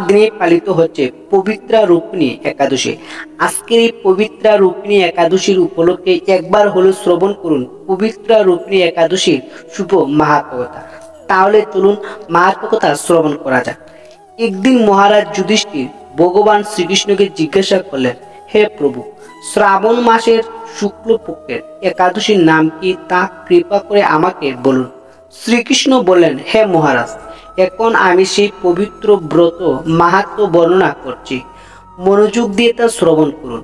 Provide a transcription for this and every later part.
দিনে পালিত হচ্ছে পবিত্রা রূপিণী একাদশী। আজকের এই পবিত্রা রূপিণী একাদশীর উপলক্ষে একবার হলো শ্রবণ করুন পবিত্রা রূপিণী একাদশীর শুভ মাহাত্ম্যকথা। তাহলে চলুন মাহাত্ম্যকথা শ্রবণ করা যাক। একদিন মহারাজ যুধিষ্ঠির ভগবান শ্রীকৃষ্ণকে জিজ্ঞাসা করলেন, হে প্রভু, শ্রাবণ মাসের শুক্লপক্ষের একাদশীর নাম কি, তা কৃপা করে আমাকে বলুন। শ্রীকৃষ্ণ বললেন, হে মহারাজ, এখন আমি সেই পবিত্র ব্রত মাহাত্ম্য বর্ণনা করছি, মনোযোগ দিয়ে তা শ্রবণ করুন।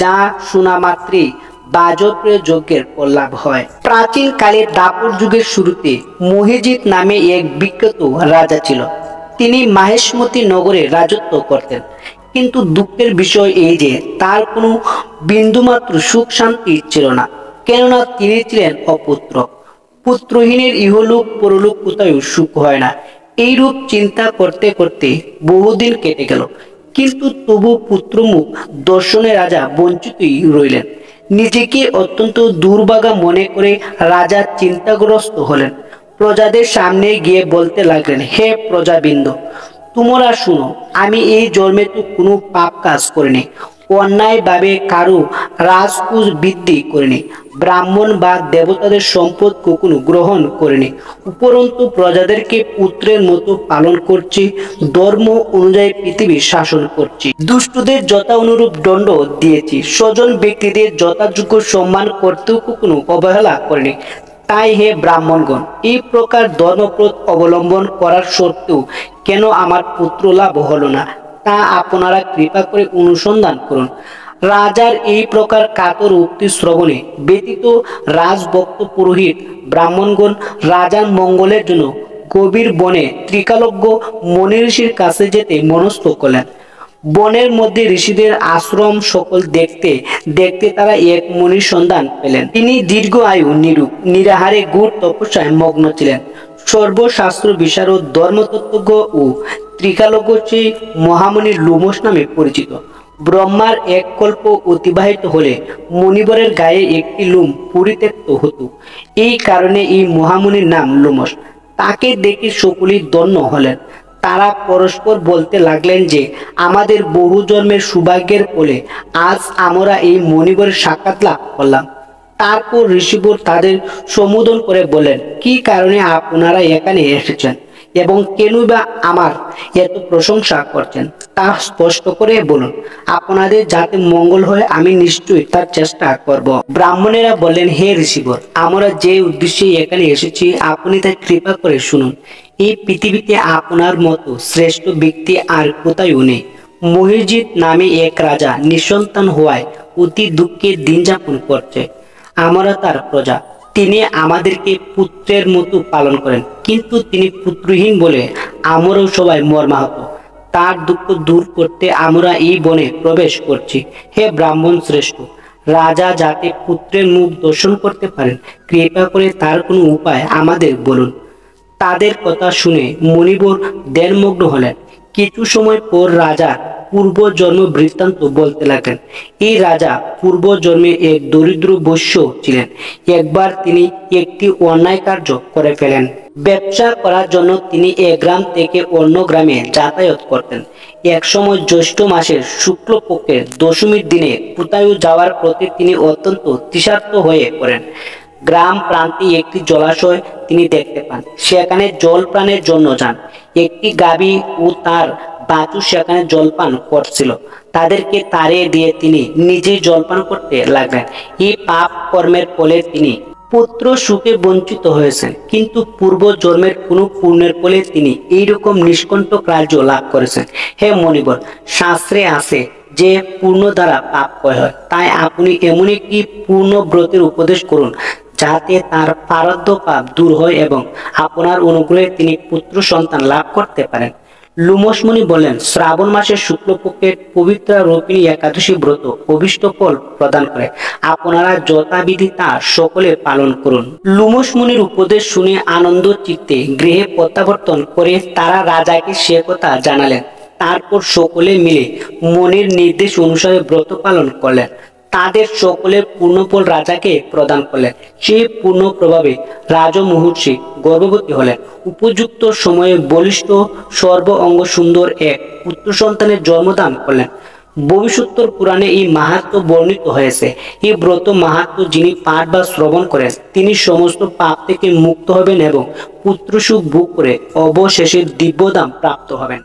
যা শোনা মাত্রই বাজপেয় যজ্ঞের ফললাভ হয়। প্রাচীন কালে দাপর যুগের শুরুতে মহিজিৎ নামে এক বিখ্যাত রাজা ছিল। তিনি মাহেশমতি নগরে রাজত্ব করতেন। কিন্তু দুঃখের বিষয় এই যে তার কোনো বিন্দুমাত্র সুখ শান্তি ছিল না, কেননা তিনি ছিলেন অপুত্র। পুত্রহীনের ইহলোক পরলোক কোথাও সুখ হয় না। এইরূপ চিন্তা করতে করতে বহুদিন কেটে গেল, কিন্তু তবু পুত্রমুখ দর্শনে রাজা বঞ্চিতই রইলেন। নিজেকে অত্যন্ত দুর্ভাগা মনে করে রাজা চিন্তাগ্রস্ত হলেন। প্রজাদের সামনে গিয়ে বলতে লাগলেন, হে প্রজাবৃন্দ, তোমরা শুনো, আমি এই জন্মে তো কোনো পাপ কাজ করিনি, অন্যায়ভাবে কারো রাজকুশ বৃদ্ধি করিনি, ব্রাহ্মণ বা দেবতাদের সম্পদ কখনো গ্রহণ করিনি, উপরন্তু প্রজাদেরকে পুত্রের মতো পালন করছি, ধর্ম অনুযায়ী পৃথিবী শাসন করছি, দুষ্টদের যথা অনুরূপ দণ্ড দিয়েছি, স্বজন ব্যক্তিদের যথাযোগ্য সম্মান করতেও কখনো অবহেলা করিনি। তাই হে ব্রাহ্মণগণ, এই প্রকার ধর্মপথ অবলম্বন করার সত্ত্বেও কেন আমার পুত্র লাভ হলো না, তা আপনারা কৃপা করে অনুসন্ধান করুন। রাজার এই প্রকার কাতর উক্তি শ্রবণে ব্যতীত রাজভক্ত পুরোহিত ব্রাহ্মণগণ রাজার মঙ্গলের জন্য গভীর বনে ত্রিকালজ্ঞ মনি ঋষির কাছে যেতে মনস্থ করলেন। বনের মধ্যে ঋষিদের আশ্রম সকল দেখতে দেখতে তারা এক মুনির সন্ধান পেলেন। তিনি দীর্ঘ আয়ু, নিরূপ, নিরাহারে ঘোর তপস্যায় মগ্ন ছিলেন। সর্বশাস্ত্র বিশারদ, ধর্মতত্ত্বজ্ঞ ও ত্রিকালজ্ঞ সেই মহামুনি লোমশ নামে পরিচিত। ব্রহ্মার এক কল্প অতিবাহিত হলে মণিবরের গায়ে একটি লোম পরিত্যক্ত হতো। এই কারণে এই মহামুনির নাম লোমশ। তাকে দেখে সকলেই ধন্য হলেন। তারা পরস্পর বলতে লাগলেন যে আমাদের বহু জন্মের সৌভাগ্যের ফলে আজ আমরা এই মণিবরের সাক্ষাৎ লাভ করলাম। তারপর ঋষিবর তাদের সম্বোধন করে বলেন, কি কারণে আপনারা এখানে এসেছেন এবং কেন বা আমার এত প্রশংসা করছেন, তা স্পষ্ট করে বলুন। আপনাদের যাতে মঙ্গল হয় আমি নিশ্চয়ই তার চেষ্টা করব। ব্রাহ্মণেরা বললেন, হে ঋষিবর, আমরা যে উদ্দেশ্যে এখানে এসেছি আপনি তা কৃপা করে শুনুন। এই পৃথিবীতে আপনার মতো শ্রেষ্ঠ ব্যক্তি আর কোথাও নেই। মহিজিৎ নামে এক রাজা নিঃসন্তান হওয়ায় অতি দুঃখে দিন যাপন করছে। আমরা তার প্রজা। তিনি আমাদেরকে পুত্রের মতো পালন করেন, কিন্তু তিনি পুত্রহীন বলে আমরাও সবাই মর্মাহত। তার দুঃখ দূর করতে আমরা এই বনে প্রবেশ করছি। হে ব্রাহ্মণ শ্রেষ্ঠ, রাজা যাতে পুত্রের মুখ দর্শন করতে পারেন, কৃপা করে তার কোনো উপায় আমাদের বলুন। তাদের কথা শুনে মণিবর ধ্যানমগ্ন হলেন। কিছু সময় পর রাজা পূর্ব জন্ম বৃত্তান্ত বলতে লাগলেন। এই রাজা পূর্ব জন্মে এক দরিদ্র বৈশ্য ছিলেন। একবার তিনি একটি অন্যায় কার্য করে ফেলেন। ব্যবসা করার জন্য তিনি এক গ্রাম থেকে অন্য গ্রামে যাতায়াত করতেন। এক সময় জ্যৈষ্ঠ মাসের শুক্লপক্ষের দশমীর দিনে কোথাও যাওয়ার পথে তিনি অত্যন্ত তৃষার্ত হয়ে পড়েন। গ্রাম প্রান্তে একটি জলাশয় তিনি দেখতে পান। সেখানে জল পানের জন্য যান। একটি গাভী ও তার বাছু সেখানে জলপান করছিল। তাদেরকে তাড়িয়ে দিয়ে তিনি নিজেই জলপান করতে লাগলেন। এই পাপ কর্মের ফলে তিনি পুত্র সুখে বঞ্চিত হয়েছেন, কিন্তু পূর্ব জন্মের কোনো পুণ্যের ফলে তিনি এইরকম নিষ্কণ্টক রাজ্য লাভ করেছেন। হে মণিবর, শাস্ত্রে আছে যে পূর্ণ দ্বারা পাপ ক্ষয় হয়। তাই আপনি এমন একটি পূর্ণ ব্রতের উপদেশ করুন যাতে তার প্রারব্ধ পাপ দূর হয় এবং আপনার অনুগ্রহে তিনি পুত্র সন্তান লাভ করতে পারেন। লোমশ মুনি বললেন, শ্রাবণ মাসের শুক্লপক্ষের পবিত্র রূপিণী একাদশী ব্রত অভীষ্ট ফল প্রদান করে। আপনারা যথাবিধি তা সকলে পালন করুন। লোমশ মুনির উপদেশ শুনে আনন্দ চিত্তে গৃহে প্রত্যাবর্তন করে তারা রাজাকে সে কথা জানালেন। তারপর সকলে মিলে মনির নির্দেশ অনুসারে ব্রত পালন করলেন। তাদের সকলের পূর্ণফল রাজাকে প্রদান করলেন। সেই পূর্ণ প্রভাবে রাজমহর্ষি গর্ভবতী হলেন। উপযুক্ত সময়ে বলিষ্ঠ সর্ব অঙ্গ সুন্দর এক পুত্র সন্তানের জন্মদান করলেন। ভবিষ্যোত্তর পুরাণে এই মাহাত্ম্য বর্ণিত হয়েছে। এই ব্রত মাহাত্ম্য যিনি পাঠ বা শ্রবণ করেন তিনি সমস্ত পাপ থেকে মুক্ত হবেন এবং পুত্র সুখ ভোগ করে অবশেষে দিব্যধাম প্রাপ্ত হবেন।